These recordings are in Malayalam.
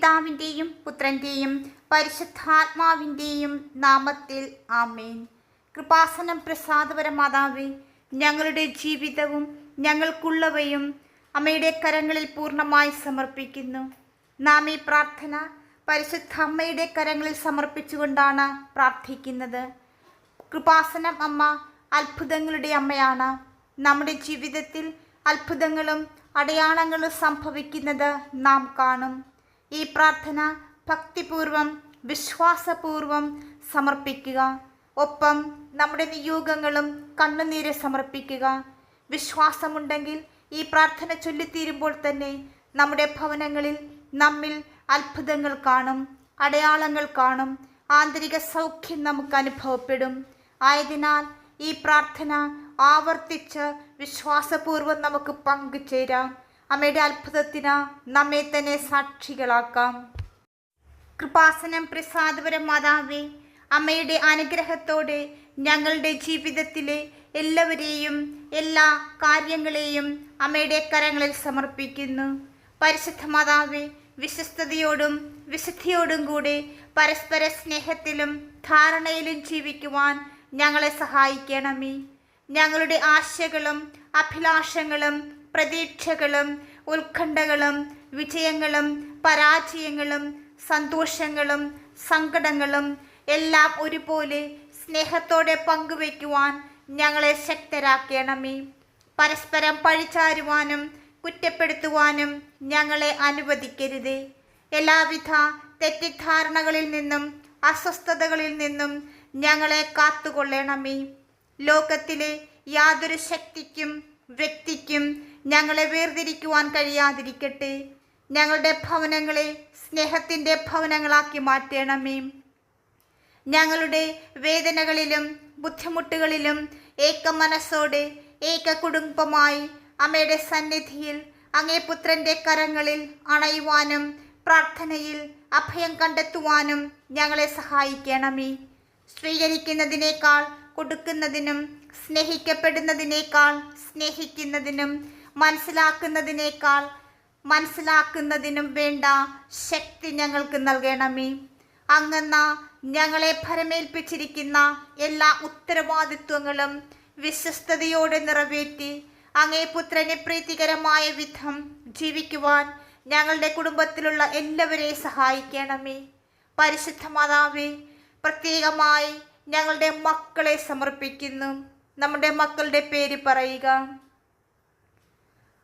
പിതാവിൻ്റെയും പുത്രൻ്റെയും പരിശുദ്ധാത്മാവിൻ്റെയും നാമത്തിൽ ആമേൻ. കൃപാസനം പ്രസാദപര മാതാവേ, ഞങ്ങളുടെ ജീവിതവും ഞങ്ങൾക്കുള്ളവയും അമ്മയുടെ കരങ്ങളിൽ പൂർണ്ണമായി സമർപ്പിക്കുന്നു. നാം ഈ പ്രാർത്ഥന പരിശുദ്ധ അമ്മയുടെ കരങ്ങളിൽ സമർപ്പിച്ചുകൊണ്ടാണ് പ്രാർത്ഥിക്കുന്നത്. കൃപാസനം അമ്മ അത്ഭുതങ്ങളുടെ അമ്മയാണ്. നമ്മുടെ ജീവിതത്തിൽ അത്ഭുതങ്ങളും അടയാളങ്ങളും സംഭവിക്കുന്നത് നാം കാണും. ഈ പ്രാർത്ഥന ഭക്തിപൂർവം വിശ്വാസപൂർവം സമർപ്പിക്കുക. ഒപ്പം നമ്മുടെ നിയോഗങ്ങളും കണ്ണുനീര് സമർപ്പിക്കുക. വിശ്വാസമുണ്ടെങ്കിൽ ഈ പ്രാർത്ഥന ചൊല്ലിത്തീരുമ്പോൾ തന്നെ നമ്മുടെ ഭവനങ്ങളിൽ നമ്മിൽ അത്ഭുതങ്ങൾ കാണും, അടയാളങ്ങൾ കാണും, ആന്തരിക സൗഖ്യം നമുക്ക് അനുഭവപ്പെടും. ആയതിനാൽ ഈ പ്രാർത്ഥന ആവർത്തിച്ച് വിശ്വാസപൂർവ്വം നമുക്ക് പങ്കുചേരാം. അമ്മയുടെ അത്ഭുതത്തിന് നമ്മെ തന്നെ സാക്ഷികളാക്കാം. കൃപാസനം പ്രസാദപര മാതാവേ, അമ്മയുടെ അനുഗ്രഹത്തോടെ ഞങ്ങളുടെ ജീവിതത്തിലെ എല്ലാവരെയും എല്ലാ കാര്യങ്ങളെയും അമ്മയുടെ കരങ്ങളിൽ സമർപ്പിക്കുന്നു. പരിശുദ്ധ മാതാവേ, വിശ്വസ്തയോടും വിശുദ്ധിയോടും കൂടെ പരസ്പര സ്നേഹത്തിലും ധാരണയിലും ജീവിക്കുവാൻ ഞങ്ങളെ സഹായിക്കണമേ. ഞങ്ങളുടെ ആശകളും അഭിലാഷങ്ങളും പ്രതീക്ഷകളും ഉത്കണ്ഠകളും വിജയങ്ങളും പരാജയങ്ങളും സന്തോഷങ്ങളും സങ്കടങ്ങളും എല്ലാം ഒരുപോലെ സ്നേഹത്തോടെ പങ്കുവയ്ക്കുവാൻ ഞങ്ങളെ ശക്തരാക്കണമേ. പരസ്പരം പഴിചാരുവാനും കുറ്റപ്പെടുത്തുവാനും ഞങ്ങളെ അനുവദിക്കരുതേ. എല്ലാവിധ തെറ്റിദ്ധാരണകളിൽ നിന്നും അസ്വസ്ഥതകളിൽ നിന്നും ഞങ്ങളെ കാത്തുകൊള്ളണമേ. ലോകത്തിലെ യാതൊരു ശക്തിക്കും വ്യക്തിക്കും ഞങ്ങളെ വേർതിരിക്കുവാൻ കഴിയാതിരിക്കട്ടെ. ഞങ്ങളുടെ ഭവനങ്ങളെ സ്നേഹത്തിൻ്റെ ഭവനങ്ങളാക്കി മാറ്റണമേ. ഞങ്ങളുടെ വേദനകളിലും ബുദ്ധിമുട്ടുകളിലും ഏക മനസ്സോടെ ഏക കുടുംബമായി അമ്മയുടെ സന്നിധിയിൽ അങ്ങേ പുത്രൻ്റെ കരങ്ങളിൽ അണയുവാനും പ്രാർത്ഥനയിൽ അഭയം കണ്ടെത്തുവാനും ഞങ്ങളെ സഹായിക്കണമേ. സ്വീകരിക്കുന്നതിനേക്കാൾ കൊടുക്കുന്നതിനും സ്നേഹിക്കപ്പെടുന്നതിനേക്കാൾ സ്നേഹിക്കുന്നതിനും മനസ്സിലാക്കുന്നതിനും വേണ്ട ശക്തി ഞങ്ങൾക്ക് നൽകണമേ. അങ്ങെന്ന ഞങ്ങളെ ഭരമേൽപ്പിച്ചിരിക്കുന്ന എല്ലാ ഉത്തരവാദിത്വങ്ങളും വിശ്വസ്തയോടെ നിറവേറ്റി അങ്ങേ പുത്രന് പ്രീതികരമായ വിധം ജീവിക്കുവാൻ ഞങ്ങളുടെ കുടുംബത്തിലുള്ള എല്ലാവരെയും സഹായിക്കണമേ. പരിശുദ്ധ മാതാവേ, പ്രത്യേകമായി ഞങ്ങളുടെ മക്കളെ സമർപ്പിക്കുന്നു. നമ്മുടെ മക്കളുടെ പേര് പറയുക.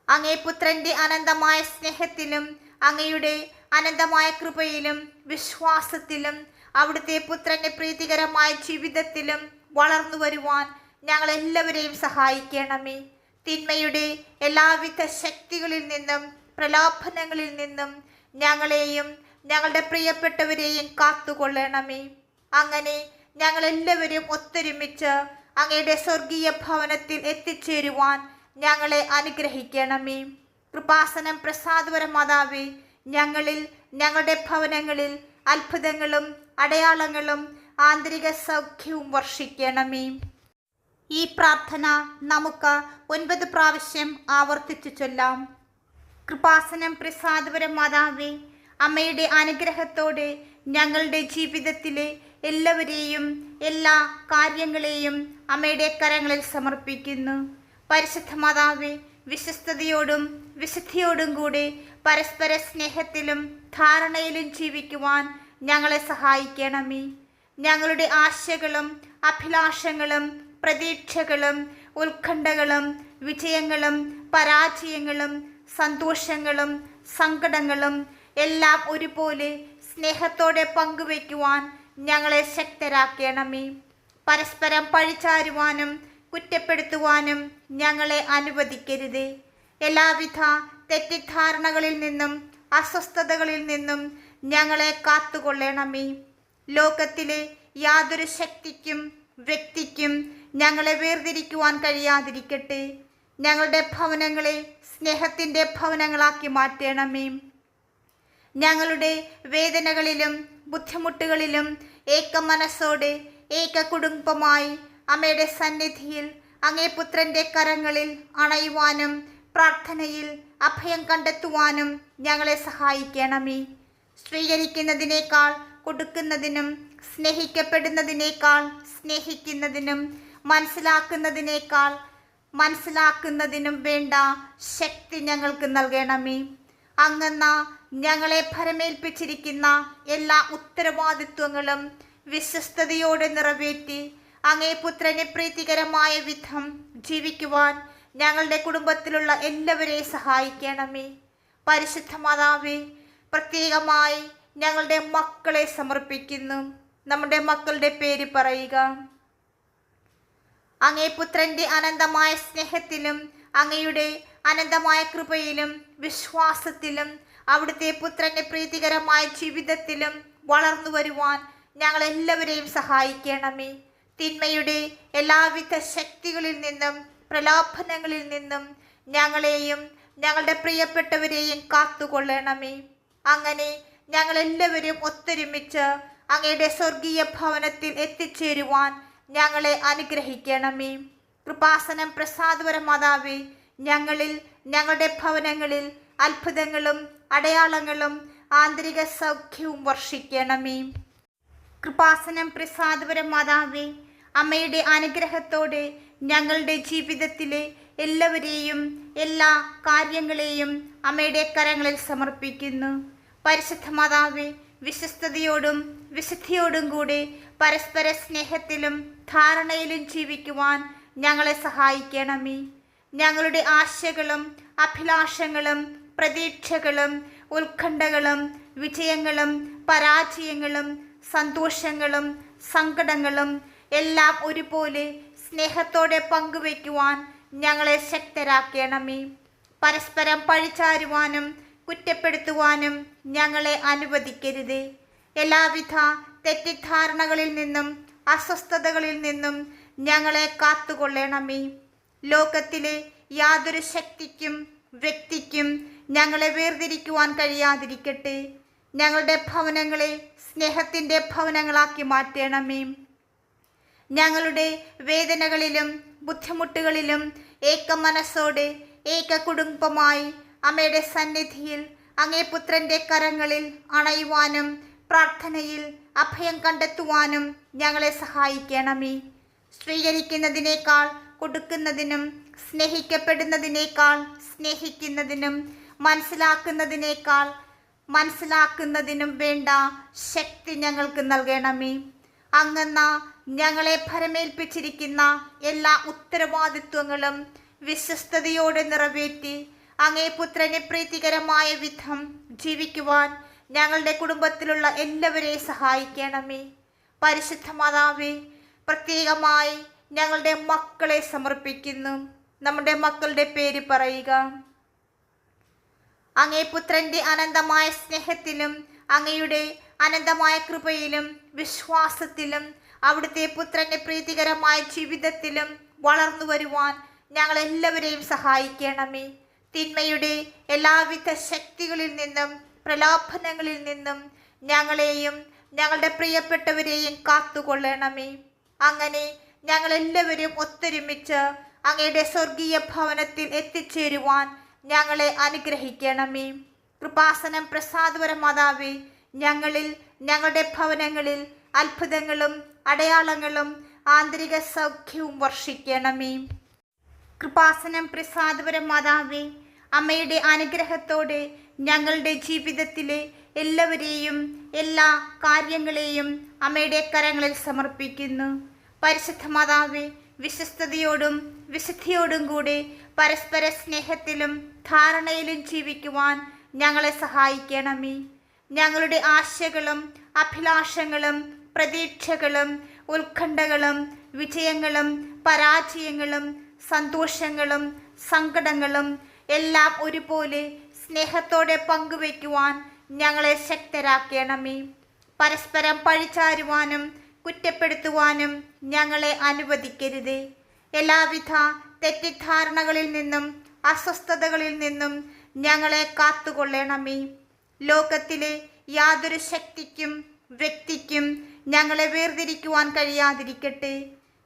അങ്ങേ പുത്രൻ്റെ അനന്തമായ സ്നേഹത്തിലും അങ്ങയുടെ അനന്തമായ കൃപയിലും വിശ്വാസത്തിലും അവിടുത്തെ പുത്രൻ്റെ പ്രീതികരമായ ജീവിതത്തിലും വളർന്നു വരുവാൻ ഞങ്ങളെല്ലാവരെയും സഹായിക്കണമേ. തിന്മയുടെ എല്ലാവിധ ശക്തികളിൽ നിന്നും പ്രലോഭനങ്ങളിൽ നിന്നും ഞങ്ങളെയും ഞങ്ങളുടെ പ്രിയപ്പെട്ടവരെയും കാത്തുകൊള്ളണമേ. അങ്ങനെ ഞങ്ങളെല്ലാവരും ഒത്തൊരുമിച്ച് അങ്ങയുടെ സ്വർഗീയ ഭവനത്തിൽ എത്തിച്ചേരുവാൻ ഞങ്ങളെ അനുഗ്രഹിക്കണമേ. കൃപാസനം പ്രസാദപര മാതാവേ, ഞങ്ങളിൽ ഞങ്ങളുടെ ഭവനങ്ങളിൽ അത്ഭുതങ്ങളും അടയാളങ്ങളും ആന്തരിക സൗഖ്യവും വർഷിക്കണമേ. ഈ പ്രാർത്ഥന നമുക്ക് 9 പ്രാവശ്യം ആവർത്തിച്ചു ചൊല്ലാം. കൃപാസനം പ്രസാദപര മാതാവേ, അമ്മയുടെ അനുഗ്രഹത്തോടെ ഞങ്ങളുടെ ജീവിതത്തിലെ എല്ലാവരെയും എല്ലാ കാര്യങ്ങളെയും അമ്മയുടെ കരങ്ങളിൽ സമർപ്പിക്കുന്നു. പരിശുദ്ധ മാതാവേ, വിശ്വസ്തയോടും വിശുദ്ധിയോടും കൂടെ പരസ്പര സ്നേഹത്തിലും ധാരണയിലും ജീവിക്കുവാൻ ഞങ്ങളെ സഹായിക്കണമേ. ഞങ്ങളുടെ ആശകളും അഭിലാഷങ്ങളും പ്രതീക്ഷകളും ഉത്കണ്ഠകളും വിജയങ്ങളും പരാജയങ്ങളും സന്തോഷങ്ങളും സങ്കടങ്ങളും എല്ലാം ഒരുപോലെ സ്നേഹത്തോടെ പങ്കുവയ്ക്കുവാൻ ഞങ്ങളെ ശക്തരാക്കണമേ. പരസ്പരം പഴിചാരുവാനും കുറ്റപ്പെടുത്തുവാനും ഞങ്ങളെ അനുവദിക്കരുതേ. എല്ലാവിധ തെറ്റിദ്ധാരണകളിൽ നിന്നും അസ്വസ്ഥതകളിൽ നിന്നും ഞങ്ങളെ കാത്തുകൊള്ളണമേ. ലോകത്തിലെ യാതൊരു ശക്തിക്കും വ്യക്തിക്കും ഞങ്ങളെ വേർതിരിക്കുവാൻ കഴിയാതിരിക്കട്ടെ. ഞങ്ങളുടെ ഭവനങ്ങളെ സ്നേഹത്തിൻ്റെ ഭവനങ്ങളാക്കി മാറ്റണമേ. ഞങ്ങളുടെ വേദനകളിലും ബുദ്ധിമുട്ടുകളിലും ഏക മനസ്സോടെ ഏക കുടുംബമായി അമ്മയുടെ സന്നിധിയിൽ അങ്ങേ പുത്രൻ്റെ കരങ്ങളിൽ അണയുവാനും പ്രാർത്ഥനയിൽ അഭയം കണ്ടെത്തുവാനും ഞങ്ങളെ സഹായിക്കണമേ. സ്വീകരിക്കുന്നതിനേക്കാൾ കൊടുക്കുന്നതിനും, സ്നേഹിക്കപ്പെടുന്നതിനേക്കാൾ സ്നേഹിക്കുന്നതിനും, മനസ്സിലാക്കുന്നതിനേക്കാൾ മനസ്സിലാക്കുന്നതിനും വേണ്ട ശക്തി ഞങ്ങൾക്ക് നൽകണമേ. അങ്ങെന്ന ഞങ്ങളെ ഭരമേൽപ്പിച്ചിരിക്കുന്ന എല്ലാ ഉത്തരവാദിത്വങ്ങളും വിശ്വസ്തയോടെ നിറവേറ്റി അങ്ങേ പുത്രനെ പ്രീതികരമായ വിധം ജീവിക്കുവാൻ ഞങ്ങളുടെ കുടുംബത്തിലുള്ള എല്ലാവരെയും സഹായിക്കണമേ. പരിശുദ്ധ മാതാവേ, പ്രത്യേകമായി ഞങ്ങളുടെ മക്കളെ സമർപ്പിക്കുന്നു. നമ്മുടെ മക്കളുടെ പേര് പറയുക. അങ്ങേ പുത്രന്റെ അനന്തമായ സ്നേഹത്തിലും അങ്ങയുടെ അനന്തമായ കൃപയിലും വിശ്വാസത്തിലും അവിടുത്തെ പുത്രന്റെ പ്രീതികരമായ ജീവിതത്തിലും വളർന്നു വരുവാൻ ഞങ്ങളെല്ലാവരെയും സഹായിക്കണമേ. തിന്മയുടെ എല്ലാവിധ ശക്തികളിൽ നിന്നും പ്രലോഭനങ്ങളിൽ നിന്നും ഞങ്ങളെയും ഞങ്ങളുടെ പ്രിയപ്പെട്ടവരെയും കാത്തുകൊള്ളണമേ. അങ്ങനെ ഞങ്ങളെല്ലാവരും ഒത്തൊരുമിച്ച് അങ്ങയുടെ സ്വർഗീയ ഭവനത്തിൽ എത്തിച്ചേരുവാൻ ഞങ്ങളെ അനുഗ്രഹിക്കണമേ. കൃപാസനം പ്രസാദപര മാതാവേ, ഞങ്ങളിൽ ഞങ്ങളുടെ ഭവനങ്ങളിൽ അത്ഭുതങ്ങളും അടയാളങ്ങളും ആന്തരിക സൗഖ്യവും വർഷിക്കണമേ. കൃപാസനം പ്രസാദപര മാതാവേ, അമ്മയുടെ അനുഗ്രഹത്തോടെ ഞങ്ങളുടെ ജീവിതത്തിലെ എല്ലാവരെയും എല്ലാ കാര്യങ്ങളെയും അമ്മയുടെ കരങ്ങളിൽ സമർപ്പിക്കുന്നു. പരിശുദ്ധ മാതാവേ, വിശ്വസ്തയോടും വിശുദ്ധിയോടും കൂടെ പരസ്പര സ്നേഹത്തിലും ധാരണയിലും ജീവിക്കുവാൻ ഞങ്ങളെ സഹായിക്കണമേ. ഞങ്ങളുടെ ആശകളും അഭിലാഷങ്ങളും പ്രതീക്ഷകളും ഉത്കണ്ഠകളും വിജയങ്ങളും പരാജയങ്ങളും സന്തോഷങ്ങളും സങ്കടങ്ങളും എല്ലാം ഒരുപോലെ സ്നേഹത്തോടെ പങ്കുവയ്ക്കുവാൻ ഞങ്ങളെ ശക്തരാക്കണമേ. പരസ്പരം പഴിചാരുവാനും കുറ്റപ്പെടുത്തുവാനും ഞങ്ങളെ അനുവദിക്കരുതേ. എല്ലാവിധ തെറ്റിദ്ധാരണകളിൽ നിന്നും അസ്വസ്ഥതകളിൽ നിന്നും ഞങ്ങളെ കാത്തുകൊള്ളണമേ. ലോകത്തിലെ യാതൊരു ശക്തിക്കും വ്യക്തിക്കും ഞങ്ങളെ വേർതിരിക്കുവാൻ കഴിയാതിരിക്കട്ടെ. ഞങ്ങളുടെ ഭവനങ്ങളെ സ്നേഹത്തിൻ്റെ ഭവനങ്ങളാക്കി മാറ്റണമേ. ഞങ്ങളുടെ വേദനകളിലും ബുദ്ധിമുട്ടുകളിലും ഏക മനസ്സോടെ ഏക കുടുംബമായി അമ്മയുടെ സന്നിധിയിൽ അങ്ങേ പുത്രൻ്റെ കരങ്ങളിൽ അണയുവാനും പ്രാർത്ഥനയിൽ അഭയം കണ്ടെത്തുവാനും ഞങ്ങളെ സഹായിക്കണമേ. സ്വീകരിക്കുന്നതിനേക്കാൾ കൊടുക്കുന്നതിനും, സ്നേഹിക്കപ്പെടുന്നതിനേക്കാൾ സ്നേഹിക്കുന്നതിനും, മനസ്സിലാക്കുന്നതിനേക്കാൾ മനസ്സിലാക്കുന്നതിനും വേണ്ട ശക്തി ഞങ്ങൾക്ക് നൽകണമേ. അങ്ങെന്ന ഞങ്ങളെ ഭരമേൽപ്പിച്ചിരിക്കുന്ന എല്ലാ ഉത്തരവാദിത്വങ്ങളും വിശ്വസ്തയോടെ നിറവേറ്റി അങ്ങേ പുത്രനെ പ്രീതികരമായ വിധം ജീവിക്കുവാൻ ഞങ്ങളുടെ കുടുംബത്തിലുള്ള എല്ലാവരെയും സഹായിക്കണമേ. പരിശുദ്ധ മാതാവേ, പ്രത്യേകമായി ഞങ്ങളുടെ മക്കളെ സമർപ്പിക്കുന്നു. നമ്മുടെ മക്കളുടെ പേര് പറയുക. അങ്ങേ പുത്രന്റെ അനന്തമായ സ്നേഹത്തിലും അങ്ങയുടെ അനന്തമായ കൃപയിലും വിശ്വാസത്തിലും അവിടുത്തെ പുത്രന്റെ പ്രീതികരമായ ജീവിതത്തിലും വളർന്നു വരുവാൻ ഞങ്ങളെല്ലാവരെയും സഹായിക്കണമേ. തിന്മയുടെ എല്ലാവിധ ശക്തികളിൽ നിന്നും പ്രലോഭനങ്ങളിൽ നിന്നും ഞങ്ങളെയും ഞങ്ങളുടെ പ്രിയപ്പെട്ടവരെയും കാത്തുകൊള്ളണമേ. അങ്ങനെ ഞങ്ങളെല്ലാവരും ഒത്തൊരുമിച്ച് അങ്ങയുടെ സ്വർഗീയ ഭവനത്തിൽ എത്തിച്ചേരുവാൻ ഞങ്ങളെ അനുഗ്രഹിക്കണമേ. കൃപാസനം പ്രസാദപര മാതാവേ, ഞങ്ങളിൽ ഞങ്ങളുടെ ഭവനങ്ങളിൽ അത്ഭുതങ്ങളും അടയാളങ്ങളും ആന്തരിക സൗഖ്യവും വർഷിക്കണമേ. കൃപാസനം പ്രസാദപര മാതാവേ, അമ്മയുടെ അനുഗ്രഹത്തോടെ ഞങ്ങളുടെ ജീവിതത്തിലെ എല്ലാവരെയും എല്ലാ കാര്യങ്ങളെയും അമ്മയുടെ കരങ്ങളിൽ സമർപ്പിക്കുന്നു. പരിശുദ്ധ മാതാവേ, വിശ്വസ്തയോടും വിശുദ്ധിയോടും കൂടെ പരസ്പര സ്നേഹത്തിലും ധാരണയിലും ജീവിക്കുവാൻ ഞങ്ങളെ സഹായിക്കണമേ. ഞങ്ങളുടെ ആശകളും അഭിലാഷങ്ങളും പ്രതീക്ഷകളും ഉത്കണ്ഠകളും വിജയങ്ങളും പരാജയങ്ങളും സന്തോഷങ്ങളും സങ്കടങ്ങളും എല്ലാം ഒരുപോലെ സ്നേഹത്തോടെ പങ്കുവയ്ക്കുവാൻ ഞങ്ങളെ ശക്തരാക്കണമേ. പരസ്പരം പഴിചാരുവാനും കുറ്റപ്പെടുത്തുവാനും ഞങ്ങളെ അനുവദിക്കരുതേ. എല്ലാവിധ തെറ്റിദ്ധാരണകളിൽ നിന്നും അസ്വസ്ഥതകളിൽ നിന്നും ഞങ്ങളെ കാത്തുകൊള്ളണമേ. ലോകത്തിലെ യാതൊരു ശക്തിക്കും വ്യക്തിക്കും ഞങ്ങളെ വേർതിരിക്കുവാൻ കഴിയാതിരിക്കട്ടെ.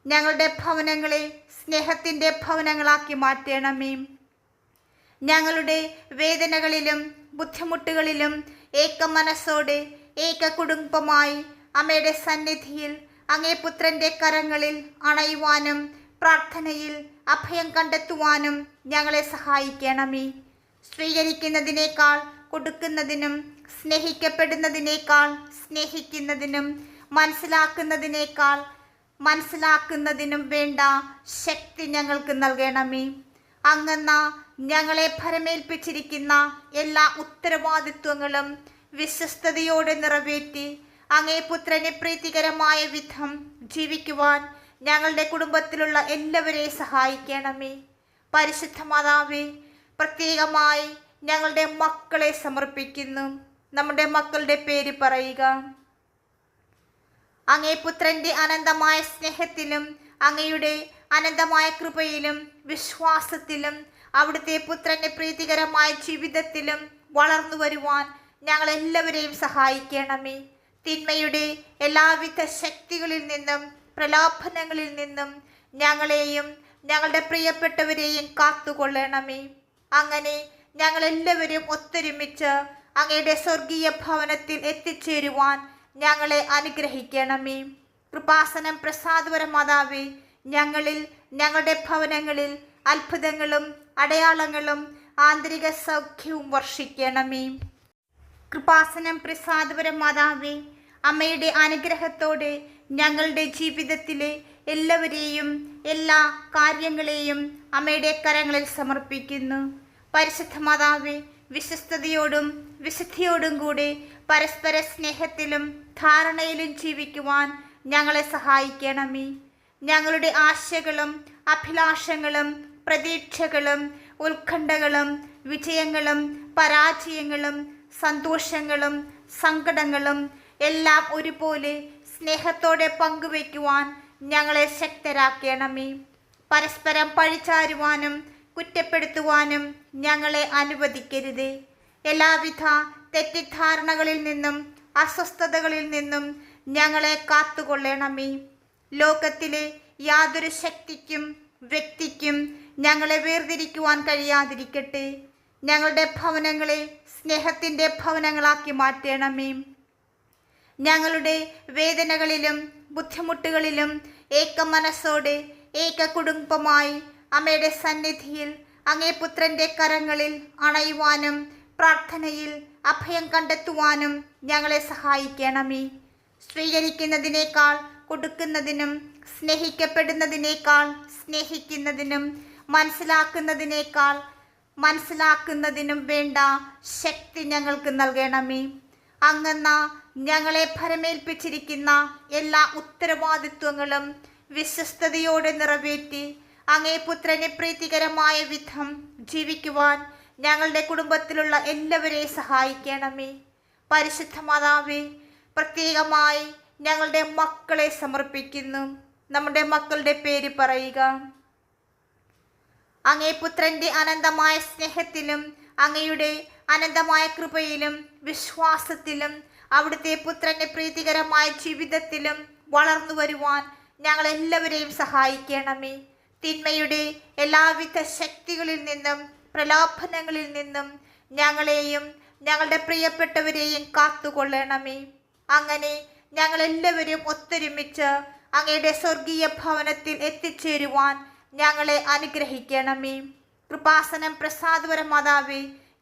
ഞങ്ങളുടെ ഭവനങ്ങളെ സ്നേഹത്തിൻ്റെ ഭവനങ്ങളാക്കി മാറ്റണമേ. ഞങ്ങളുടെ വേദനകളിലും ബുദ്ധിമുട്ടുകളിലും ഏക മനസ്സോടെ ഏക കുടുംബമായി അമ്മയുടെ സന്നിധിയിൽ അങ്ങേ പുത്രൻ്റെ കരങ്ങളിൽ അണയുവാനും പ്രാർത്ഥനയിൽ അഭയം കണ്ടെത്തുവാനും ഞങ്ങളെ സഹായിക്കണമേ. സ്വീകരിക്കുന്നതിനേക്കാൾ കൊടുക്കുന്നതിനും സ്നേഹിക്കപ്പെടുന്നതിനേക്കാൾ സ്നേഹിക്കുന്നതിനും മനസ്സിലാക്കുന്നതിനും വേണ്ട ശക്തി ഞങ്ങൾക്ക് നൽകണമേ. അങ്ങെന്ന ഞങ്ങളെ ഭരമേൽപ്പിച്ചിരിക്കുന്ന എല്ലാ ഉത്തരവാദിത്വങ്ങളും വിശ്വസ്തയോടെ നിറവേറ്റി അങ്ങേ പുത്രന് പ്രീതികരമായ വിധം ജീവിക്കുവാൻ ഞങ്ങളുടെ കുടുംബത്തിലുള്ള എല്ലാവരെയും സഹായിക്കണമേ. പരിശുദ്ധ മാതാവേ, പ്രത്യേകമായി ഞങ്ങളുടെ മക്കളെ സമർപ്പിക്കുന്നു. നമ്മുടെ മക്കളുടെ പേര് പറയുക. അങ്ങേ പുത്രൻ്റെ അനന്തമായ സ്നേഹത്തിലും അങ്ങയുടെ അനന്തമായ കൃപയിലും വിശ്വാസത്തിലും അവിടുത്തെ പുത്രൻ്റെ പ്രീതികരമായ ജീവിതത്തിലും വളർന്നു വരുവാൻ ഞങ്ങളെല്ലാവരെയും സഹായിക്കണമേ. തിന്മയുടെ എല്ലാവിധ ശക്തികളിൽ നിന്നും പ്രലോഭനങ്ങളിൽ നിന്നും ഞങ്ങളെയും ഞങ്ങളുടെ പ്രിയപ്പെട്ടവരെയും കാത്തുകൊള്ളണമേ. അങ്ങനെ ഞങ്ങളെല്ലാവരും ഒത്തൊരുമിച്ച് അങ്ങയുടെ സ്വർഗീയ ഭവനത്തിൽ എത്തിച്ചേരുവാൻ ഞങ്ങളെ അനുഗ്രഹിക്കണമേ. കൃപാസനം പ്രസാദപര മാതാവേ, ഞങ്ങളിൽ ഞങ്ങളുടെ ഭവനങ്ങളിൽ അത്ഭുതങ്ങളും അടയാളങ്ങളും ആന്തരിക സൗഖ്യവും വർഷിക്കണമേ. കൃപാസനം പ്രസാദപര മാതാവേ, അമ്മയുടെ അനുഗ്രഹത്തോടെ ഞങ്ങളുടെ ജീവിതത്തിലെ എല്ലാവരെയും എല്ലാ കാര്യങ്ങളെയും അമ്മയുടെ കരങ്ങളിൽ സമർപ്പിക്കുന്നു. പരിശുദ്ധ മാതാവേ, വിശ്വസ്തയോടും വിശുദ്ധിയോടും കൂടെ പരസ്പര സ്നേഹത്തിലും ധാരണയിലും ജീവിക്കുവാൻ ഞങ്ങളെ സഹായിക്കണമേ. ഞങ്ങളുടെ ആശകളും അഭിലാഷങ്ങളും പ്രതീക്ഷകളും ഉത്കണ്ഠകളും വിജയങ്ങളും പരാജയങ്ങളും സന്തോഷങ്ങളും സങ്കടങ്ങളും എല്ലാം ഒരുപോലെ സ്നേഹത്തോടെ പങ്കുവയ്ക്കുവാൻ ഞങ്ങളെ ശക്തരാക്കണമേ. പരസ്പരം പഴിചാരുവാനും കുറ്റപ്പെടുത്തുവാനും ഞങ്ങളെ അനുവദിക്കരുതേ. എല്ലാവിധ തെറ്റിദ്ധാരണകളിൽ നിന്നും അസ്വസ്ഥതകളിൽ നിന്നും ഞങ്ങളെ കാത്തുകൊള്ളണമേ. ലോകത്തിലെ യാതൊരു ശക്തിക്കും വ്യക്തിക്കും ഞങ്ങളെ വേർതിരിക്കുവാൻ കഴിയാതിരിക്കട്ടെ. ഞങ്ങളുടെ ഭവനങ്ങളെ സ്നേഹത്തിൻ്റെ ഭവനങ്ങളാക്കി മാറ്റണമേ. ഞങ്ങളുടെ വേദനകളിലും ബുദ്ധിമുട്ടുകളിലും ഏക മനസ്സോടെ ഏക കുടുംബമായി അമ്മയുടെ സന്നിധിയിൽ അങ്ങേ പുത്രൻ്റെ കരങ്ങളിൽ അണയുവാനും പ്രാർത്ഥനയിൽ അഭയം കണ്ടെത്തുവാനും ഞങ്ങളെ സഹായിക്കണമേ. സ്വീകരിക്കുന്നതിനേക്കാൾ കൊടുക്കുന്നതിനും സ്നേഹിക്കപ്പെടുന്നതിനേക്കാൾ സ്നേഹിക്കുന്നതിനും മനസ്സിലാക്കുന്നതിനും വേണ്ട ശക്തി ഞങ്ങൾക്ക് നൽകണമേ. അങ്ങെന്ന ഞങ്ങളെ ഭരമേൽപ്പിച്ചിരിക്കുന്ന എല്ലാ ഉത്തരവാദിത്വങ്ങളും വിശ്വസ്തയോടെ നിറവേറ്റി അങ്ങേ പുത്രന് പ്രീതികരമായ വിധം ജീവിക്കുവാൻ ഞങ്ങളുടെ കുടുംബത്തിലുള്ള എല്ലാവരെയും സഹായിക്കണമേ. പരിശുദ്ധ മാതാവേ, പ്രത്യേകമായി ഞങ്ങളുടെ മക്കളെ സമർപ്പിക്കുന്നു. നമ്മുടെ മക്കളുടെ പേര് പറയുക. അങ്ങേ പുത്രൻ്റെ അനന്തമായ സ്നേഹത്തിലും അങ്ങയുടെ അനന്തമായ കൃപയിലും വിശ്വാസത്തിലും അവിടുത്തെ പുത്രൻ്റെ പ്രീതികരമായ ജീവിതത്തിലും വളർന്നു വരുവാൻ ഞങ്ങളെല്ലാവരെയും സഹായിക്കണമേ. തിന്മയുടെ എല്ലാവിധ ശക്തികളിൽ നിന്നും പ്രലോഭനങ്ങളിൽ നിന്നും ഞങ്ങളെയും ഞങ്ങളുടെ പ്രിയപ്പെട്ടവരെയും കാത്തുകൊള്ളണമേ. അങ്ങനെ ഞങ്ങളെല്ലാവരും ഒത്തൊരുമിച്ച് അങ്ങയുടെ സ്വർഗീയ ഭവനത്തിൽ എത്തിച്ചേരുവാൻ ഞങ്ങളെ അനുഗ്രഹിക്കണമേ. കൃപാസനം പ്രസാദപര മാതാവേ,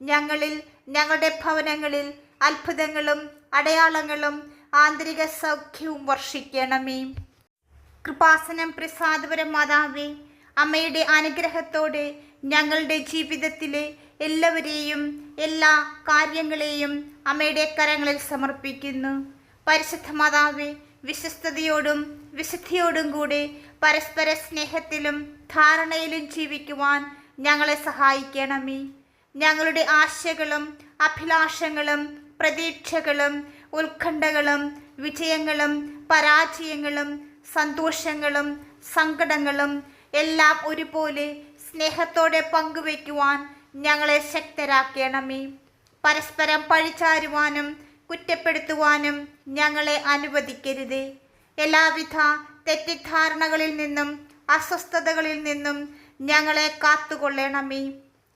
ഞങ്ങളിൽ ഞങ്ങളുടെ ഭവനങ്ങളിൽ അത്ഭുതങ്ങളും അടയാളങ്ങളും ആന്തരിക സൗഖ്യവും വർഷിക്കണമേ. കൃപാസനം പ്രസാദപര മാതാവേ, അമ്മയുടെ അനുഗ്രഹത്തോടെ ഞങ്ങളുടെ ജീവിതത്തിലെ എല്ലാവരെയും എല്ലാ കാര്യങ്ങളെയും അമ്മയുടെ കരങ്ങളിൽ സമർപ്പിക്കുന്നു. പരിശുദ്ധ മാതാവേ, വിശ്വസ്തയോടും വിശുദ്ധിയോടും കൂടെ പരസ്പര സ്നേഹത്തിലും ധാരണയിലും ജീവിക്കുവാൻ ഞങ്ങളെ സഹായിക്കണമേ. ഞങ്ങളുടെ ആശകളും അഭിലാഷങ്ങളും പ്രതീക്ഷകളും ഉത്കണ്ഠകളും വിജയങ്ങളും പരാജയങ്ങളും സന്തോഷങ്ങളും സങ്കടങ്ങളും എല്ലാം ഒരുപോലെ സ്നേഹത്തോടെ പങ്കുവയ്ക്കുവാൻ ഞങ്ങളെ ശക്തരാക്കണമേ. പരസ്പരം പഴിചാരുവാനും കുറ്റപ്പെടുത്തുവാനും ഞങ്ങളെ അനുവദിക്കരുതേ. എല്ലാവിധ തെറ്റിദ്ധാരണകളിൽ നിന്നും അസ്വസ്ഥതകളിൽ നിന്നും ഞങ്ങളെ കാത്തുകൊള്ളണമേ.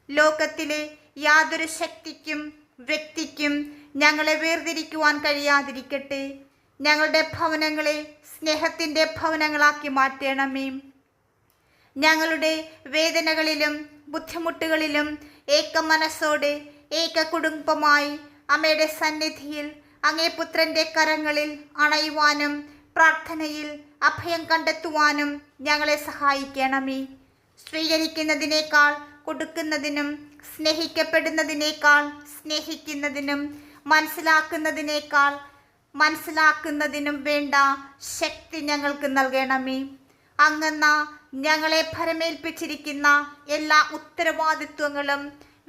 ലോകത്തിലെ യാതൊരു ശക്തിക്കും വ്യക്തിക്കും ഞങ്ങളെ വേർതിരിക്കുവാൻ കഴിയാതിരിക്കട്ടെ. ഞങ്ങളുടെ ഭവനങ്ങളെ സ്നേഹത്തിൻ്റെ ഭവനങ്ങളാക്കി മാറ്റണമേ. ഞങ്ങളുടെ വേദനകളിലും ബുദ്ധിമുട്ടുകളിലും ഏക മനസ്സോടെ ഏക കുടുംബമായി അമ്മയുടെ സന്നിധിയിൽ അങ്ങേ പുത്രൻ്റെ കരങ്ങളിൽ അണയുവാനും പ്രാർത്ഥനയിൽ അഭയം കണ്ടെത്തുവാനും ഞങ്ങളെ സഹായിക്കണമേ. സ്വീകരിക്കുന്നതിനേക്കാൾ കൊടുക്കുന്നതിനും സ്നേഹിക്കപ്പെടുന്നതിനേക്കാൾ സ്നേഹിക്കുന്നതിനും മനസ്സിലാക്കുന്നതിനേക്കാൾ മനസ്സിലാക്കുന്നതിനും വേണ്ട ശക്തി ഞങ്ങൾക്ക് നൽകണമേ. അങ്ങെന്ന ഞങ്ങളെ ഭരമേൽപ്പിച്ചിരിക്കുന്ന എല്ലാ ഉത്തരവാദിത്വങ്ങളും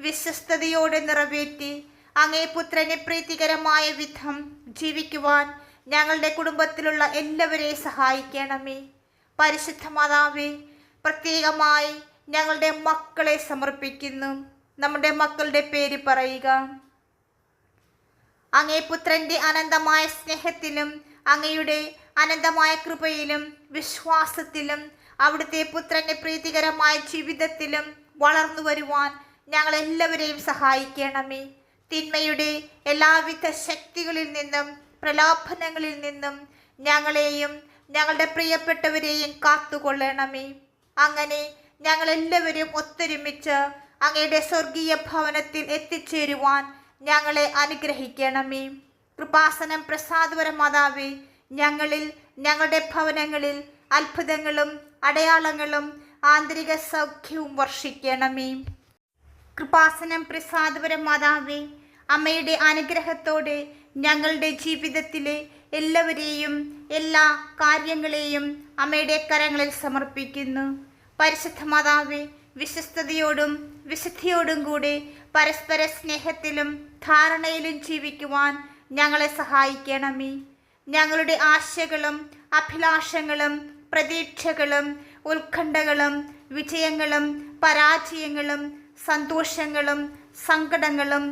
വിശ്വസ്തയോടെ നിറവേറ്റി അങ്ങേ പുത്രന് പ്രീതികരമായ വിധം ജീവിക്കുവാൻ ഞങ്ങളുടെ കുടുംബത്തിലുള്ള എല്ലാവരെയും സഹായിക്കണമേ. പരിശുദ്ധ മാതാവേ, പ്രത്യേകമായി ഞങ്ങളുടെ മക്കളെ സമർപ്പിക്കുന്നു. നമ്മുടെ മക്കളുടെ പേര് പറയുക. അങ്ങേ പുത്രൻ്റെ അനന്തമായ സ്നേഹത്തിലും അങ്ങയുടെ അനന്തമായ കൃപയിലും വിശ്വാസത്തിലും അവിടുത്തെ പുത്രൻ്റെ പ്രീതികരമായ ജീവിതത്തിലും വളർന്നു വരുവാൻ ഞങ്ങളെല്ലാവരെയും സഹായിക്കണമേ. തിന്മയുടെ എല്ലാവിധ ശക്തികളിൽ നിന്നും പ്രലോഭനങ്ങളിൽ നിന്നും ഞങ്ങളെയും ഞങ്ങളുടെ പ്രിയപ്പെട്ടവരെയും കാത്തുകൊള്ളണമേ. അങ്ങനെ ഞങ്ങളെല്ലാവരും ഒത്തൊരുമിച്ച് അങ്ങയുടെ സ്വർഗീയ ഭവനത്തിൽ എത്തിച്ചേരുവാൻ ഞങ്ങളെ അനുഗ്രഹിക്കണമേ. കൃപാസനം പ്രസാദപര മാതാവേ, ഞങ്ങളിൽ ഞങ്ങളുടെ ഭവനങ്ങളിൽ അത്ഭുതങ്ങളും അടയാളങ്ങളും ആന്തരിക സൗഖ്യവും വർഷിക്കണമേ. കൃപാസനം പ്രസാദപര മാതാവേ, അമ്മയുടെ അനുഗ്രഹത്തോടെ ഞങ്ങളുടെ ജീവിതത്തിലെ എല്ലാവരെയും എല്ലാ കാര്യങ്ങളെയും അമ്മയുടെ കരങ്ങളിൽ സമർപ്പിക്കുന്നു. പരിശുദ്ധ മാതാവേ, വിശ്വസ്തയോടും വിശുദ്ധിയോടും കൂടെ പരസ്പര സ്നേഹത്തിലും ധാരണയിലും ജീവിക്കുവാൻ ഞങ്ങളെ സഹായിക്കണമേ. ഞങ്ങളുടെ ആശകളും അഭിലാഷങ്ങളും പ്രതീക്ഷകളും ഉത്കണ്ഠകളും വിജയങ്ങളും പരാജയങ്ങളും സന്തോഷങ്ങളും സങ്കടങ്ങളും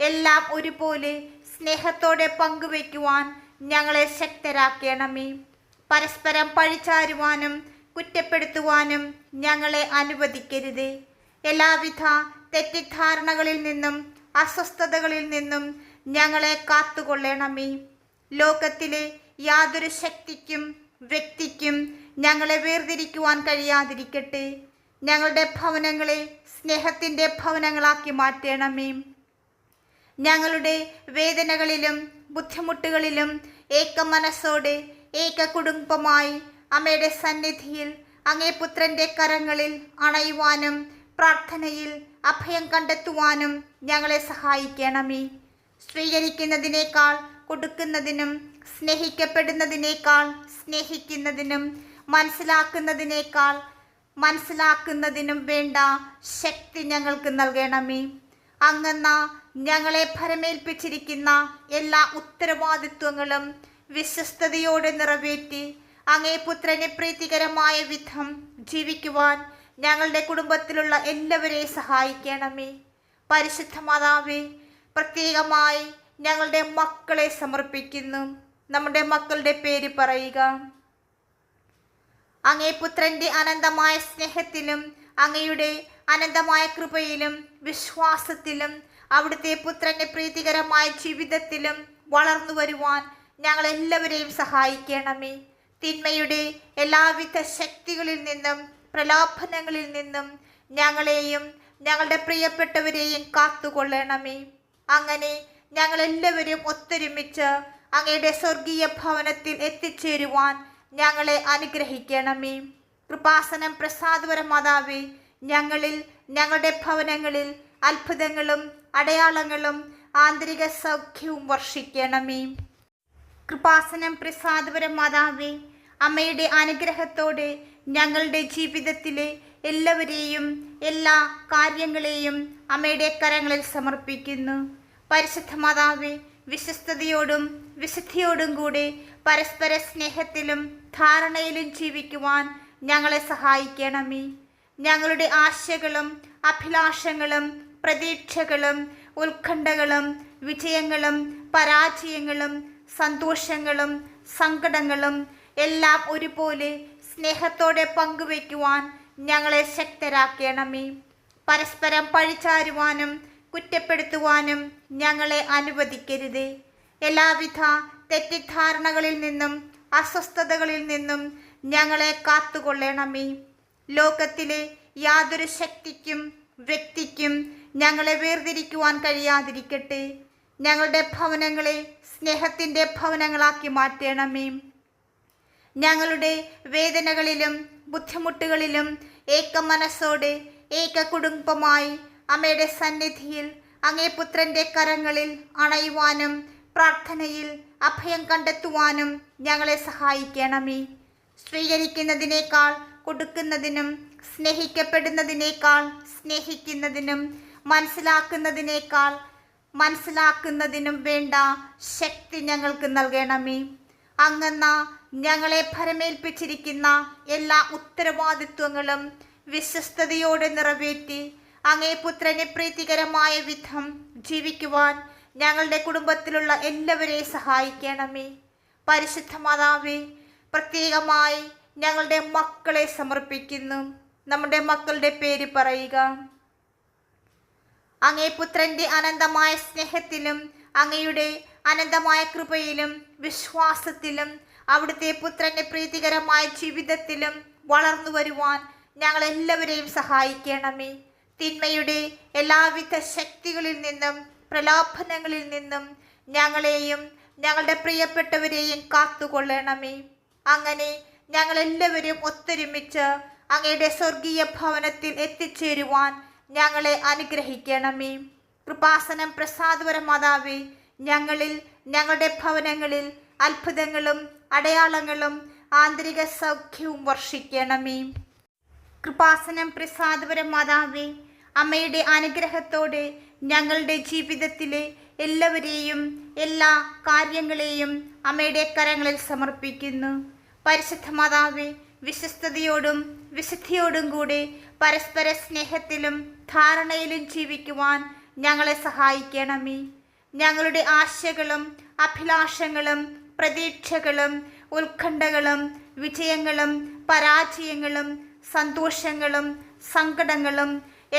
എല്ലാം ഒരുപോലെ സ്നേഹത്തോടെ പങ്കുവയ്ക്കുവാൻ ഞങ്ങളെ ശക്തരാക്കണമേ. പരസ്പരം പഴിചാരുവാനും കുറ്റപ്പെടുത്തുവാനും ഞങ്ങളെ അനുവദിക്കരുതേ. എല്ലാവിധ തെറ്റിദ്ധാരണകളിൽ നിന്നും അസ്വസ്ഥതകളിൽ നിന്നും ഞങ്ങളെ കാത്തുകൊള്ളണമേ. ലോകത്തിലെ യാതൊരു ശക്തിക്കും വ്യക്തിക്കും ഞങ്ങളെ വേർതിരിക്കുവാൻ കഴിയാതിരിക്കട്ടെ. ഞങ്ങളുടെ ഭവനങ്ങളെ സ്നേഹത്തിൻ്റെ ഭവനങ്ങളാക്കി മാറ്റണമേ. ഞങ്ങളുടെ വേദനകളിലും ബുദ്ധിമുട്ടുകളിലും ഏക മനസ്സോടെ ഏക കുടുംബമായി അമ്മയുടെ സന്നിധിയിൽ അങ്ങേ പുത്രൻ്റെ കരങ്ങളിൽ അണയുവാനും പ്രാർത്ഥനയിൽ അഭയം കണ്ടെത്തുവാനും ഞങ്ങളെ സഹായിക്കണമേ. സ്വീകരിക്കുന്നതിനേക്കാൾ കൊടുക്കുന്നതിനും സ്നേഹിക്കപ്പെടുന്നതിനേക്കാൾ സ്നേഹിക്കുന്നതിനും മനസ്സിലാക്കുന്നതിനേക്കാൾ മനസ്സിലാക്കുന്നതിനും വേണ്ട ശക്തി ഞങ്ങൾക്ക് നൽകണമേ. അങ്ങെന്ന ഞങ്ങളെ ഭരമേൽപ്പിച്ചിരിക്കുന്ന എല്ലാ ഉത്തരവാദിത്വങ്ങളും വിശ്വസ്തയോടെ നിറവേറ്റി അങ്ങേ പുത്രന് പ്രീതികരമായ വിധം ജീവിക്കുവാൻ ഞങ്ങളുടെ കുടുംബത്തിലുള്ള എല്ലാവരെയും സഹായിക്കണമേ. പരിശുദ്ധ മാതാവേ, പ്രത്യേകമായി ഞങ്ങളുടെ മക്കളെ സമർപ്പിക്കുന്നു. നമ്മുടെ മക്കളുടെ പേര് പറയുക. അങ്ങേ പുത്രൻ്റെ അനന്തമായ സ്നേഹത്തിലും അങ്ങയുടെ അനന്തമായ കൃപയിലും വിശ്വാസത്തിലും അവിടുത്തെ പുത്രൻ്റെ പ്രീതികരമായ ജീവിതത്തിലും വളർന്നു വരുവാൻ ഞങ്ങളെല്ലാവരെയും സഹായിക്കണമേ. തിന്മയുടെ എല്ലാവിധ ശക്തികളിൽ നിന്നും പ്രലോഭനങ്ങളിൽ നിന്നും ഞങ്ങളെയും ഞങ്ങളുടെ പ്രിയപ്പെട്ടവരെയും കാത്തുകൊള്ളണമേ. അങ്ങനെ ഞങ്ങളെല്ലാവരും ഒത്തൊരുമിച്ച് അങ്ങയുടെ സ്വർഗീയ ഭവനത്തിൽ എത്തിച്ചേരുവാൻ ഞങ്ങളെ അനുഗ്രഹിക്കണമേ. കൃപാസനം പ്രസാദപര മാതാവേ, ഞങ്ങളിൽ ഞങ്ങളുടെ ഭവനങ്ങളിൽ അത്ഭുതങ്ങളും അടയാളങ്ങളും ആന്തരിക സൗഖ്യവും വർഷിക്കണമേ. കൃപാസനം പ്രസാദപര മാതാവേ, അമ്മയുടെ അനുഗ്രഹത്തോടെ ഞങ്ങളുടെ ജീവിതത്തിലെ എല്ലാവരെയും എല്ലാ കാര്യങ്ങളെയും അമ്മയുടെ കരങ്ങളിൽ സമർപ്പിക്കുന്നു. പരിശുദ്ധ മാതാവേ, വിശ്വസ്തയോടും വിശുദ്ധിയോടും കൂടെ പരസ്പര സ്നേഹത്തിലും ധാരണയിലും ജീവിക്കുവാൻ ഞങ്ങളെ സഹായിക്കണമേ. ഞങ്ങളുടെ ആശകളും അഭിലാഷങ്ങളും പ്രതീക്ഷകളും ഉത്കണ്ഠകളും വിജയങ്ങളും പരാജയങ്ങളും സന്തോഷങ്ങളും സങ്കടങ്ങളും എല്ലാം ഒരുപോലെ സ്നേഹത്തോടെ പങ്കുവയ്ക്കുവാൻ ഞങ്ങളെ ശക്തരാക്കണമേ. പരസ്പരം പഴിചാരുവാനും കുറ്റപ്പെടുത്തുവാനും ഞങ്ങളെ അനുവദിക്കരുത്. എല്ലാവിധ തെറ്റിദ്ധാരണകളിൽ നിന്നും അസ്വസ്ഥതകളിൽ നിന്നും ഞങ്ങളെ കാത്തുകൊള്ളണമേ. ലോകത്തിലെ യാതൊരു ശക്തിക്കും വ്യക്തിക്കും ഞങ്ങളെ വേർതിരിക്കുവാൻ കഴിയാതിരിക്കട്ടെ. ഞങ്ങളുടെ ഭവനങ്ങളെ സ്നേഹത്തിൻ്റെ ഭവനങ്ങളാക്കി മാറ്റണമേ. ഞങ്ങളുടെ വേദനകളിലും ബുദ്ധിമുട്ടുകളിലും ഏക മനസ്സോടെ ഏക കുടുംബമായി അമ്മയുടെ സന്നിധിയിൽ അങ്ങേ പുത്രൻ്റെ കരങ്ങളിൽ അണയുവാനും പ്രാർത്ഥനയിൽ അഭയം കണ്ടെത്തുവാനും ഞങ്ങളെ സഹായിക്കണമേ. സ്വീകരിക്കുന്നതിനേക്കാൾ കൊടുക്കുന്നതിനും സ്നേഹിക്കപ്പെടുന്നതിനേക്കാൾ സ്നേഹിക്കുന്നതിനും മനസ്സിലാക്കുന്നതിനേക്കാൾ മനസ്സിലാക്കുന്നതിനും വേണ്ട ശക്തി ഞങ്ങൾക്ക് നൽകണമേ. അങ്ങെന്ന ഞങ്ങളെ ഭരമേൽപ്പിച്ചിരിക്കുന്ന എല്ലാ ഉത്തരവാദിത്വങ്ങളും വിശ്വസ്തയോടെ നിറവേറ്റി അങ്ങേ പുത്രന് പ്രീതികരമായ വിധം ജീവിക്കുവാൻ ഞങ്ങളുടെ കുടുംബത്തിലുള്ള എല്ലാവരെയും സഹായിക്കണമേ. പരിശുദ്ധ മാതാവേ, പ്രത്യേകമായി ഞങ്ങളുടെ മക്കളെ സമർപ്പിക്കുന്നു. നമ്മുടെ മക്കളുടെ പേര് പറയുക. അങ്ങേ പുത്രൻ്റെ അനന്തമായ സ്നേഹത്തിലും അങ്ങയുടെ അനന്തമായ കൃപയിലും വിശ്വാസത്തിലും അവിടുത്തെ പുത്രൻ്റെ പ്രീതികരമായ ജീവിതത്തിലും വളർന്നു വരുവാൻ ഞങ്ങളെല്ലാവരെയും സഹായിക്കണമേ. തിന്മയുടെ എല്ലാവിധ ശക്തികളിൽ നിന്നും പ്രലോഭനങ്ങളിൽ നിന്നും ഞങ്ങളെയും ഞങ്ങളുടെ പ്രിയപ്പെട്ടവരെയും കാത്തുകൊള്ളണമേ. അങ്ങനെ ഞങ്ങളെല്ലാവരും ഒത്തൊരുമിച്ച് അങ്ങയുടെ സ്വർഗീയ ഭവനത്തിൽ എത്തിച്ചേരുവാൻ ഞങ്ങളെ അനുഗ്രഹിക്കണമേ. കൃപാസനം പ്രസാദപര മാതാവേ, ഞങ്ങളിൽ ഞങ്ങളുടെ ഭവനങ്ങളിൽ അത്ഭുതങ്ങളും അടയാളങ്ങളും ആന്തരിക സൗഖ്യവും വർഷിക്കണമേ. കൃപാസനം പ്രസാദപര മാതാവേ, അമ്മയുടെ അനുഗ്രഹത്തോടെ ഞങ്ങളുടെ ജീവിതത്തിലെ എല്ലാവരെയും എല്ലാ കാര്യങ്ങളെയും അമ്മയുടെ കരങ്ങളിൽ സമർപ്പിക്കുന്നു. പരിശുദ്ധ മാതാവേ, വിശ്വസ്തയോടും വിശുദ്ധിയോടും കൂടെ പരസ്പര സ്നേഹത്തിലും ധാരണയിലും ജീവിക്കുവാൻ ഞങ്ങളെ സഹായിക്കണമേ. ഞങ്ങളുടെ ആശകളും അഭിലാഷങ്ങളും പ്രതീക്ഷകളും ഉത്കണ്ഠകളും വിജയങ്ങളും പരാജയങ്ങളും സന്തോഷങ്ങളും സങ്കടങ്ങളും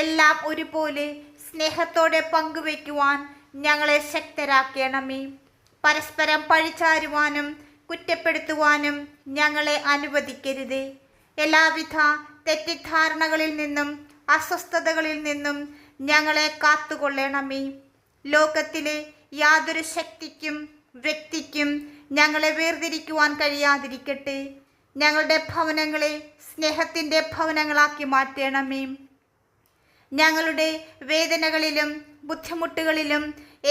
എല്ലാം ഒരുപോലെ സ്നേഹത്തോടെ പങ്കുവയ്ക്കുവാൻ ഞങ്ങളെ ശക്തരാക്കണമേ. പരസ്പരം പഴിചാരുവാനും കുറ്റപ്പെടുത്തുവാനും ഞങ്ങളെ അനുവദിക്കരുത്. എല്ലാവിധ തെറ്റിദ്ധാരണകളിൽ നിന്നും അസ്വസ്ഥതകളിൽ നിന്നും ഞങ്ങളെ കാത്തുകൊള്ളണമേ. ലോകത്തിലെ യാതൊരു ശക്തിക്കും വ്യക്തിക്കും ഞങ്ങളെ വേർതിരിക്കുവാൻ കഴിയാതിരിക്കട്ടെ. ഞങ്ങളുടെ ഭവനങ്ങളെ സ്നേഹത്തിൻ്റെ ഭവനങ്ങളാക്കി മാറ്റണമേ. ഞങ്ങളുടെ വേദനകളിലും ബുദ്ധിമുട്ടുകളിലും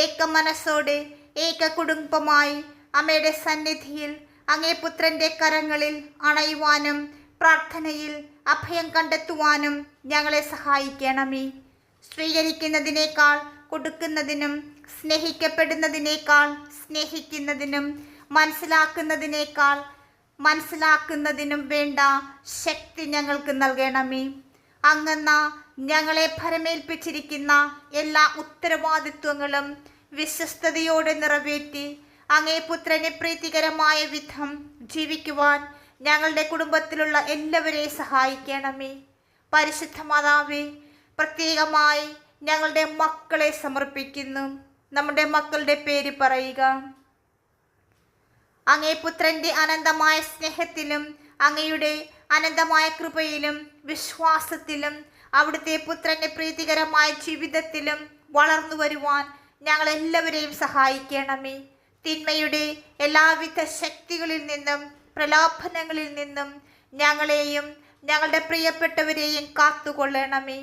ഏക മനസ്സോടെ ഏക കുടുംബമായി അമ്മയുടെ സന്നിധിയിൽ അങ്ങേ പുത്രൻ്റെ കരങ്ങളിൽ അണയുവാനും പ്രാർത്ഥനയിൽ അഭയം കണ്ടെത്തുവാനും ഞങ്ങളെ സഹായിക്കണമേ. സ്വീകരിക്കുന്നതിനേക്കാൾ കൊടുക്കുന്നതിനും സ്നേഹിക്കപ്പെടുന്നതിനേക്കാൾ സ്നേഹിക്കുന്നതിനും മനസ്സിലാക്കുന്നതിനേക്കാൾ മനസ്സിലാക്കുന്നതിനും വേണ്ട ശക്തി ഞങ്ങൾക്ക് നൽകണമേ. അങ്ങെന്ന ഞങ്ങളെ ഭരമേൽപ്പിച്ചിരിക്കുന്ന എല്ലാ ഉത്തരവാദിത്വങ്ങളും വിശ്വസ്തയോടെ നിറവേറ്റി അങ്ങേ പുത്രന് പ്രീതികരമായ വിധം ജീവിക്കുവാൻ ഞങ്ങളുടെ കുടുംബത്തിലുള്ള എല്ലാവരെയും സഹായിക്കണമേ. പരിശുദ്ധ മാതാവേ, പ്രത്യേകമായി ഞങ്ങളുടെ മക്കളെ സമർപ്പിക്കുന്നു. നമ്മുടെ മക്കളുടെ പേര് പറയുക. അങ്ങേ പുത്രൻ്റെ അനന്തമായ സ്നേഹത്തിലും അങ്ങയുടെ അനന്തമായ കൃപയിലും വിശ്വാസത്തിലും അവിടുത്തെ പുത്രൻ്റെ പ്രീതികരമായ ജീവിതത്തിലും വളർന്നു വരുവാൻ ഞങ്ങളെല്ലാവരെയും സഹായിക്കണമേ. തിന്മയുടെ എല്ലാവിധ ശക്തികളിൽ നിന്നും പ്രലോഭനങ്ങളിൽ നിന്നും ഞങ്ങളെയും ഞങ്ങളുടെ പ്രിയപ്പെട്ടവരെയും കാത്തുകൊള്ളണമേ.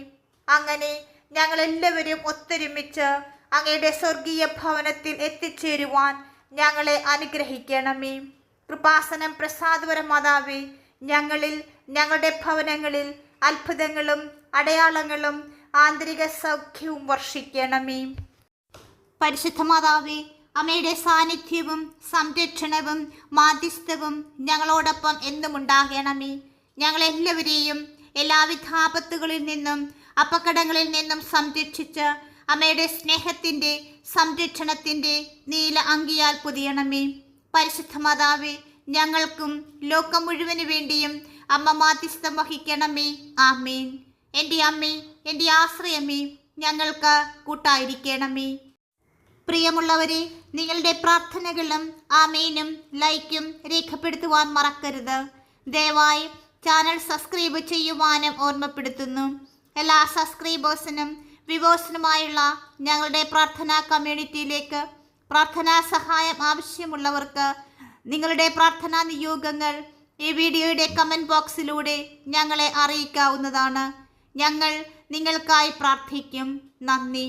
അങ്ങനെ ഞങ്ങളെല്ലാവരും ഒത്തൊരുമിച്ച് അങ്ങയുടെ സ്വർഗീയ ഭവനത്തിൽ എത്തിച്ചേരുവാൻ ഞങ്ങളെ അനുഗ്രഹിക്കണമേ. കൃപാസനം പ്രസാദപര മാതാവേ, ഞങ്ങളിൽ ഞങ്ങളുടെ ഭവനങ്ങളിൽ അത്ഭുതങ്ങളും അടയാളങ്ങളും ആന്തരിക സൗഖ്യവും വർഷിക്കണമേ. പരിശുദ്ധ മാതാവേ, അമ്മയുടെ സാന്നിധ്യവും സംരക്ഷണവും മാധ്യസ്ഥവും ഞങ്ങളോടൊപ്പം എന്നും ഉണ്ടാകണമേ. ഞങ്ങളെല്ലാവരെയും എല്ലാവിധ ആപത്തുകളിൽ നിന്നും അപകടങ്ങളിൽ നിന്നും സംരക്ഷിച്ച് അമ്മയുടെ സ്നേഹത്തിൻ്റെ സംരക്ഷണത്തിൻ്റെ നീല അങ്കിയാൽ പൊതിയണമേ. പരിശുദ്ധ മാതാവേ, ഞങ്ങൾക്കും ലോകം മുഴുവന് വേണ്ടിയും അമ്മ മാധ്യസ്ഥം വഹിക്കണമേ. ആമേൻ. എൻ്റെ അമ്മേ, എൻ്റെ ആശ്രയമേ, ഞങ്ങൾക്ക് കൂട്ടായിരിക്കണമേ. പ്രിയമുള്ളവരെ, നിങ്ങളുടെ പ്രാർത്ഥനകളും ആമേനും ലൈക്കും രേഖപ്പെടുത്തുവാൻ മറക്കരുത്. ദയവായി ചാനൽ സബ്സ്ക്രൈബ് ചെയ്യുവാനും ഓർമ്മപ്പെടുത്തുന്നു. എല്ലാ സബ്സ്ക്രൈബേഴ്സിനും വ്യൂവേഴ്സിനുമായുള്ള ഞങ്ങളുടെ പ്രാർത്ഥനാ കമ്മ്യൂണിറ്റിയിലേക്ക് പ്രാർത്ഥനാ സഹായം ആവശ്യമുള്ളവർക്ക് നിങ്ങളുടെ പ്രാർത്ഥനാ നിയോഗങ്ങൾ ഈ വീഡിയോയുടെ കമൻറ്റ് ബോക്സിലൂടെ ഞങ്ങളെ അറിയിക്കാവുന്നതാണ്. ഞങ്ങൾ നിങ്ങൾക്കായി പ്രാർത്ഥിക്കും. നന്ദി.